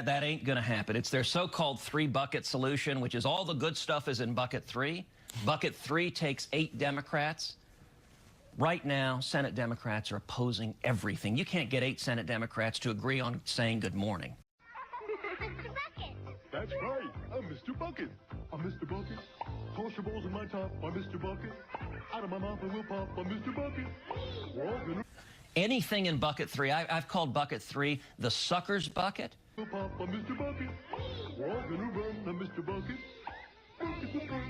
That ain't going to happen. It's their so-called three-bucket solution, which is all the good stuff is in bucket 3. Bucket 3 takes 8 Democrats. Right now, Senate Democrats are opposing everything. You can't get 8 Senate Democrats to agree on saying good morning. Mr. Bucket. That's right. I'm Mr. Bucket. I'm Mr. Bucket. Toss your balls in my top. I'm Mr. Bucket. Out of my mouth I will pop. I'm Mr. Bucket. We're all gonna... Anything in bucket 3, I've called bucket 3 the sucker's bucket. We'll pop. I'm Mr. Bucket. We're all gonna run. I'm Mr. Bucket.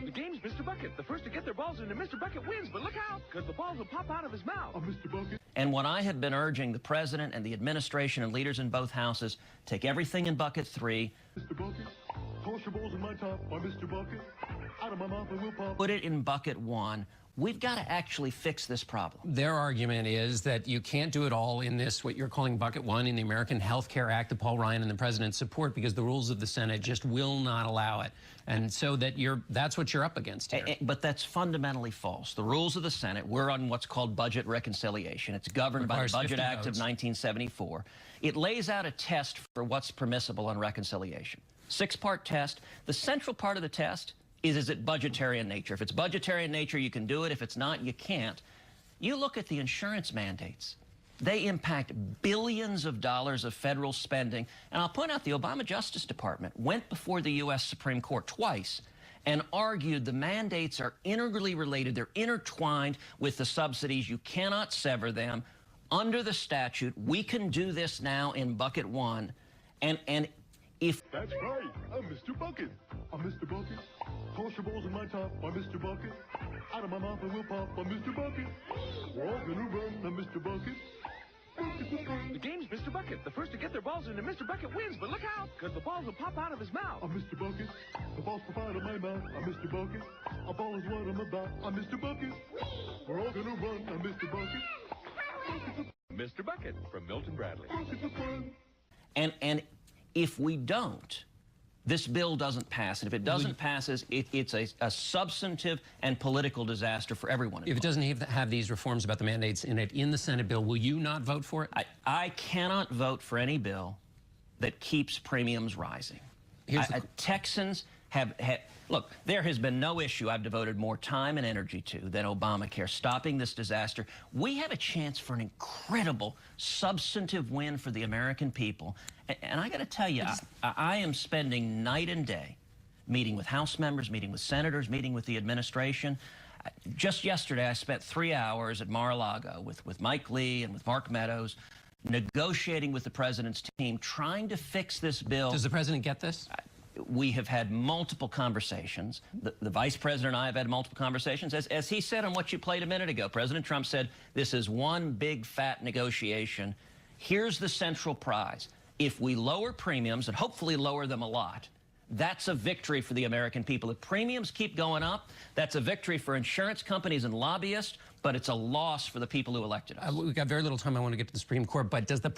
The game's Mr. Bucket. The first to get their balls into Mr. Bucket wins, but look out, because the balls will pop out of his mouth. I'm Mr. Bucket. And what I have been urging the president and the administration and leaders in both houses, take everything in bucket 3. Mr. Bucket. Toss your balls in my top. I'm Mr. Bucket. Out of my mouth I will pop. Put it in bucket 1. We've got to actually fix this problem. Their argument is that you can't do it all in this, what you're calling bucket 1 in the American Health Care Act that Paul Ryan and the president support, because the rules of the Senate just will not allow it. And so that's what you're up against here. But that's fundamentally false. The rules of the Senate, we're on what's called budget reconciliation. It's governed by the Budget Act of 1974. It lays out a test for what's permissible on reconciliation. 6-part test. The central part of the test is it budgetary in nature? If it's budgetary in nature, you can do it. If it's not, you can't. You look at the insurance mandates. They impact billions of dollars of federal spending. And I'll point out the Obama Justice Department went before the U.S. Supreme Court twice and argued the mandates are integrally related. They're intertwined with the subsidies. You cannot sever them. Under the statute, we can do this now in bucket 1. And if... That's right. I'm Mr. Bucket. I'm Mr. Bucket. Toss your balls in my top. I'm Mr. Bucket. Out of my mouth I will pop. I'm Mr. Bucket. We're all gonna run. I'm Mr. Bucket. The game's Mr. Bucket. The first to get their balls into Mr. Bucket wins, but look out, because the balls will pop out of his mouth. I'm Mr. Bucket. The balls pop out of my mouth. I'm Mr. Bucket. A ball is what I'm about. I'm Mr. Bucket. We're all gonna run. I'm Mr. Bucket. Mr. Bucket from Milton Bradley. And if we don't, this bill doesn't pass. And if it doesn't pass, it's a substantive and political disaster for everyone involved. If it doesn't have these reforms about the mandates in it in the Senate bill, will you not vote for it? I cannot vote for any bill that keeps premiums rising. Texans have look, there has been no issue I've devoted more time and energy to than Obamacare, stopping this disaster. We have a chance for an incredible substantive win for the American people. And I got to tell you, I am spending night and day meeting with House members, meeting with senators, meeting with the administration. Just yesterday, I spent 3 hours at Mar-a-Lago with Mike Lee and with Mark Meadows, negotiating with the president's team, trying to fix this bill. Does the president get this? We have had multiple conversations. The vice president and I have had multiple conversations. As he said on what you played a minute ago, President Trump said, this is one big fat negotiation. Here's the central prize. If we lower premiums, and hopefully lower them a lot, that's a victory for the American people. If premiums keep going up, that's a victory for insurance companies and lobbyists, but it's a loss for the people who elected us. We've got very little time. I want to get to the Supreme Court, but does the